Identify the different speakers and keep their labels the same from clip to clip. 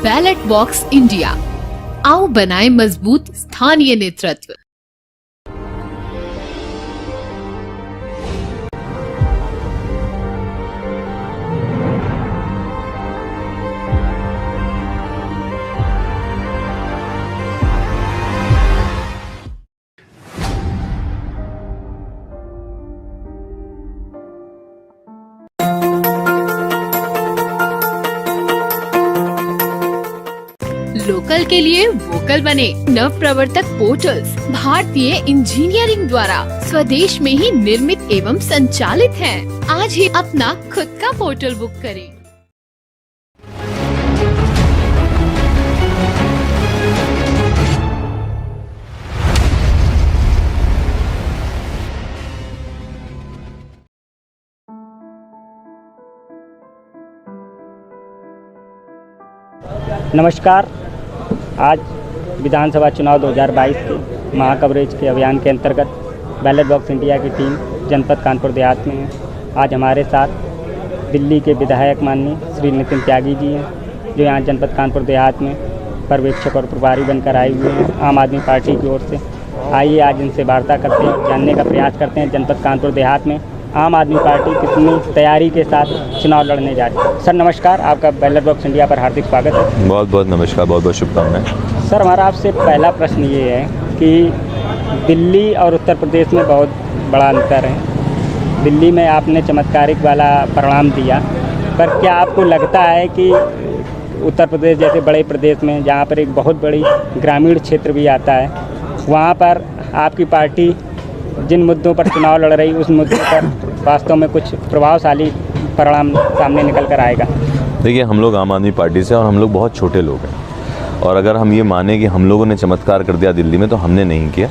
Speaker 1: Ballot box India, आओ बनाए मजबूत स्थानीय नेतृत्व। लोकल के लिए वोकल बने। नव प्रवर्तक पोर्टल्स भारतीय इंजीनियरिंग द्वारा स्वदेश में ही निर्मित एवं संचालित हैं। आज ही अपना खुद का पोर्टल बुक करें।
Speaker 2: नमस्कार। आज विधानसभा चुनाव 2022 के महाकवरेज के अभियान के अंतर्गत बैलेट बॉक्स इंडिया की टीम जनपद कानपुर देहात में है। आज हमारे साथ दिल्ली के विधायक माननीय श्री नितिन त्यागी जी हैं, जो यहाँ जनपद कानपुर देहात में पर्यवेक्षक और प्रभारी बनकर आए हुए हैं आम आदमी पार्टी की ओर से। आइए आज इनसे वार्ता करते हैं और जानने का प्रयास करते हैं जनपद कानपुर देहात में आम आदमी पार्टी कितनी तैयारी के साथ चुनाव लड़ने जा रही है। सर नमस्कार, आपका बैलेट बॉक्स इंडिया पर हार्दिक स्वागत है।
Speaker 3: बहुत बहुत नमस्कार, बहुत बहुत शुभकामनाएं।
Speaker 2: सर हमारा आपसे पहला प्रश्न ये है कि दिल्ली और उत्तर प्रदेश में बहुत बड़ा अंतर है। दिल्ली में आपने चमत्कारिक वाला परिणाम दिया, पर क्या आपको लगता है कि उत्तर प्रदेश जैसे बड़े प्रदेश में, जहाँ पर एक बहुत बड़ी ग्रामीण क्षेत्र भी आता है, वहाँ पर आपकी पार्टी जिन मुद्दों पर चुनाव लड़ रही उस मुद्दों पर वास्तव में कुछ प्रभावशाली परिणाम सामने निकल कर आएगा?
Speaker 3: देखिए, हम लोग आम आदमी पार्टी से और हम लोग बहुत छोटे लोग हैं, और अगर हम ये माने कि हम लोगों ने चमत्कार कर दिया दिल्ली में, तो हमने नहीं किया।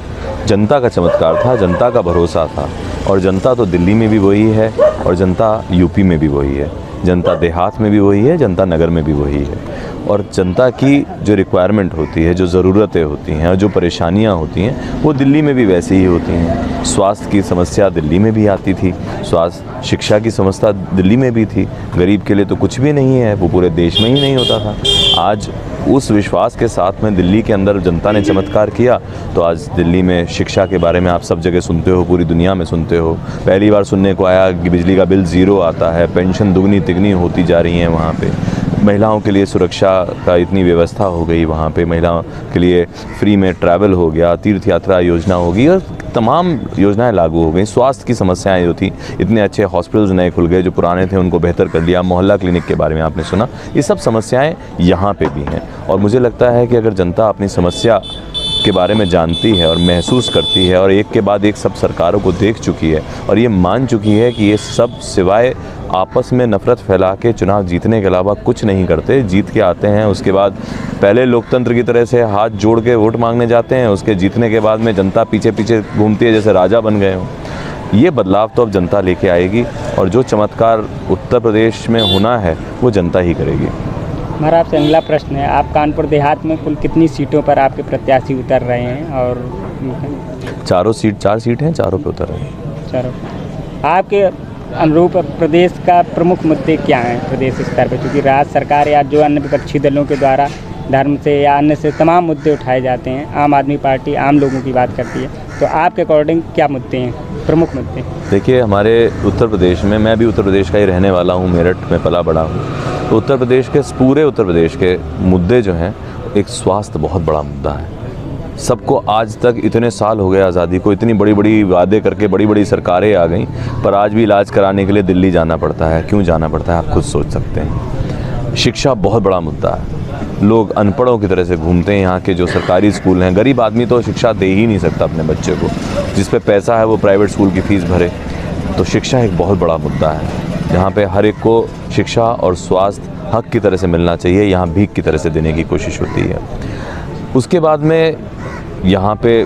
Speaker 3: जनता का चमत्कार था, जनता का भरोसा था, और जनता तो दिल्ली में भी वही है और जनता यूपी में भी वही है, जनता देहात में भी वही है, जनता नगर में भी वही है। और जनता की जो रिक्वायरमेंट होती है, जो ज़रूरतें होती हैं और जो परेशानियां होती हैं, वो दिल्ली में भी वैसे ही होती हैं। स्वास्थ्य की समस्या दिल्ली में भी आती थी, स्वास्थ्य शिक्षा की समस्या दिल्ली में भी थी। गरीब के लिए तो कुछ भी नहीं है, वो पूरे देश में ही नहीं होता था। आज उस विश्वास के साथ में दिल्ली के अंदर जनता ने चमत्कार किया, तो आज दिल्ली में शिक्षा के बारे में आप सब जगह सुनते हो, पूरी दुनिया में सुनते हो। पहली बार सुनने को आया कि बिजली का बिल ज़ीरो आता है, पेंशन दुगनी तिगनी होती जा रही है वहाँ पे। महिलाओं के लिए सुरक्षा का इतनी व्यवस्था हो गई वहाँ पे, महिलाओं के लिए फ्री में ट्रैवल हो गया, तीर्थ यात्रा योजना होगी और तमाम योजनाएं लागू हो गई। स्वास्थ्य की समस्याएं जो थी, इतने अच्छे हॉस्पिटल्स नए खुल गए, जो पुराने थे उनको बेहतर कर लिया। मोहल्ला क्लिनिक के बारे में आपने सुना, ये सब समस्याएं यहाँ पे भी हैं। और मुझे लगता है कि अगर जनता अपनी समस्या के बारे में जानती है और महसूस करती है, और एक के बाद एक सब सरकारों को देख चुकी है और ये मान चुकी है कि ये सब सिवाय आपस में नफरत फैला के चुनाव जीतने के अलावा कुछ नहीं करते, जीत के आते हैं, उसके बाद पहले लोकतंत्र की तरह से हाथ जोड़ के वोट मांगने जाते हैं, उसके जीतने के बाद में जनता पीछे पीछे घूमती है जैसे राजा बन गए हों। ये बदलाव तो अब जनता लेके आएगी, और जो चमत्कार उत्तर प्रदेश में होना है वो जनता ही करेगी।
Speaker 2: हमारा आपसे अगला प्रश्न है, आप कानपुर देहात में कुल कितनी सीटों पर आपके प्रत्याशी उतर रहे हैं? और
Speaker 3: 4 सीट हैं, चारों पे उतर रहे हैं।
Speaker 2: चारों। आपके अनुरूप प्रदेश का प्रमुख मुद्दे क्या हैं प्रदेश स्तर पर? क्योंकि राज्य सरकार या जो अन्य विपक्षी दलों के द्वारा धर्म से या अन्य से तमाम मुद्दे उठाए जाते हैं, आम आदमी पार्टी आम लोगों की बात करती है, तो आपके अकॉर्डिंग क्या मुद्दे हैं, प्रमुख मुद्दे?
Speaker 3: देखिए, हमारे उत्तर प्रदेश में, मैं भी उत्तर प्रदेश का ही रहने वाला हूँ, मेरठ में पला बड़ा हूँ, तो उत्तर प्रदेश के पूरे उत्तर प्रदेश के मुद्दे जो हैं, एक स्वास्थ्य बहुत बड़ा मुद्दा है। सबको आज तक इतने साल हो गए आज़ादी को, इतनी बड़ी बड़ी वादे करके बड़ी बड़ी सरकारें आ गईं, पर आज भी इलाज कराने के लिए दिल्ली जाना पड़ता है। क्यों जाना पड़ता है, आप खुद सोच सकते हैं। शिक्षा बहुत बड़ा मुद्दा है, लोग अनपढ़ों की तरह से घूमते हैं। यहाँ के जो सरकारी स्कूल हैं, गरीब आदमी तो शिक्षा दे ही नहीं सकता अपने बच्चे को, जिस पे पैसा है वो प्राइवेट स्कूल की फ़ीस भरे। तो शिक्षा एक बहुत बड़ा मुद्दा है, जहाँ पे हर एक को शिक्षा और स्वास्थ्य हक की तरह से मिलना चाहिए, यहाँ भीख की तरह से देने की कोशिश होती है। उसके बाद में यहाँ पे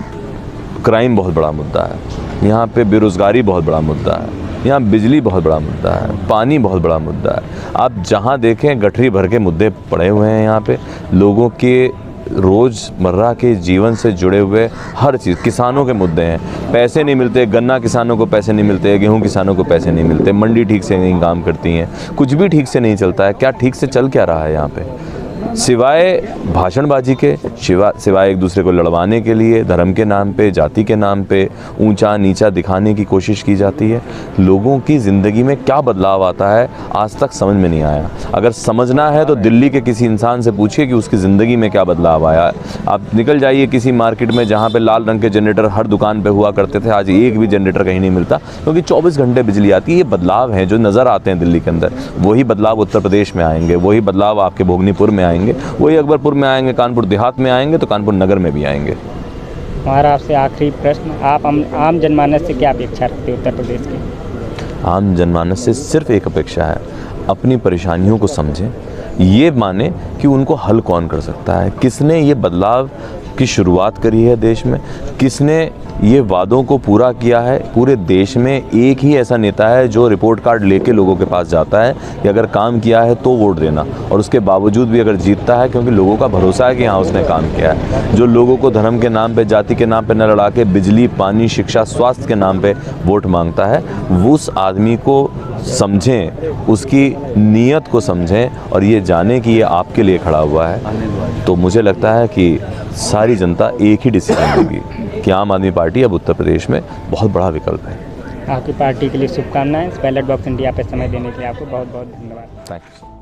Speaker 3: क्राइम बहुत बड़ा मुद्दा है, यहाँ पे बेरोज़गारी बहुत बड़ा मुद्दा है, यहाँ बिजली बहुत बड़ा मुद्दा है, पानी बहुत बड़ा मुद्दा है। आप जहाँ देखें गठरी भर के मुद्दे पड़े हुए हैं यहाँ पे, लोगों के रोज़मर्रा के जीवन से जुड़े हुए हर चीज़। किसानों के मुद्दे हैं, पैसे नहीं मिलते, गन्ना किसानों को पैसे नहीं मिलते, गेहूं किसानों को पैसे नहीं मिलते, मंडी ठीक से नहीं काम करती हैं, कुछ भी ठीक से नहीं चलता है। क्या ठीक से चल क्या रहा है यहाँ पे? सिवाय भाषणबाजी के, सिवाय एक दूसरे को लड़वाने के लिए धर्म के नाम पे, जाति के नाम पे ऊंचा नीचा दिखाने की कोशिश की जाती है। लोगों की ज़िंदगी में क्या बदलाव आता है आज तक समझ में नहीं आया। अगर समझना है तो दिल्ली के किसी इंसान से पूछिए कि उसकी ज़िंदगी में क्या बदलाव आया। आप निकल जाइए किसी मार्केट में जहाँ पे लाल रंग के जनरेटर हर दुकान पे हुआ करते थे, आज एक भी जनरेटर कहीं नहीं मिलता, क्योंकि 24 घंटे बिजली आती है। ये बदलाव हैं जो नज़र आते हैं दिल्ली के अंदर। वही बदलाव उत्तर प्रदेश में आएंगे, वही बदलाव आपके भोगनीपुर में आएंगे, वही अकबरपुर में आएंगे, कानपुर देहात में आएंगे, तो कानपुर नगर में भी आएंगे।
Speaker 2: हमारा आपसे आखिरी प्रश्न, आप आम जनमानस से क्या अपेक्षा रखते हैं उत्तर प्रदेश की?
Speaker 3: आम जनमानस से सिर्फ एक अपेक्षा है, अपनी परेशानियों को समझें, ये माने कि उनको हल कौन कर सकता है, किसने ये बदलाव की शुरुआत करी है देश में, किसने ये वादों को पूरा किया है। पूरे देश में एक ही ऐसा नेता है जो रिपोर्ट कार्ड लेके लोगों के पास जाता है कि अगर काम किया है तो वोट देना, और उसके बावजूद भी अगर जीतता है क्योंकि लोगों का भरोसा है कि हाँ उसने काम किया है। जो लोगों को धर्म के नाम पे, जाति के नाम पे न लड़ा के बिजली, पानी, शिक्षा, स्वास्थ्य के नाम पे वोट मांगता है, वो उस आदमी को समझें, उसकी नीयत को समझें और ये जाने कि ये आपके लिए खड़ा हुआ है। तो मुझे लगता है कि सारी जनता एक ही डिसीजन लेगी कि आम आदमी पार्टी अब उत्तर प्रदेश में बहुत बड़ा विकल्प है।
Speaker 2: आपकी पार्टी के लिए शुभकामनाएं। बैलेट बॉक्स इंडिया पे समय देने के लिए आपको बहुत बहुत धन्यवाद।
Speaker 3: Thank you.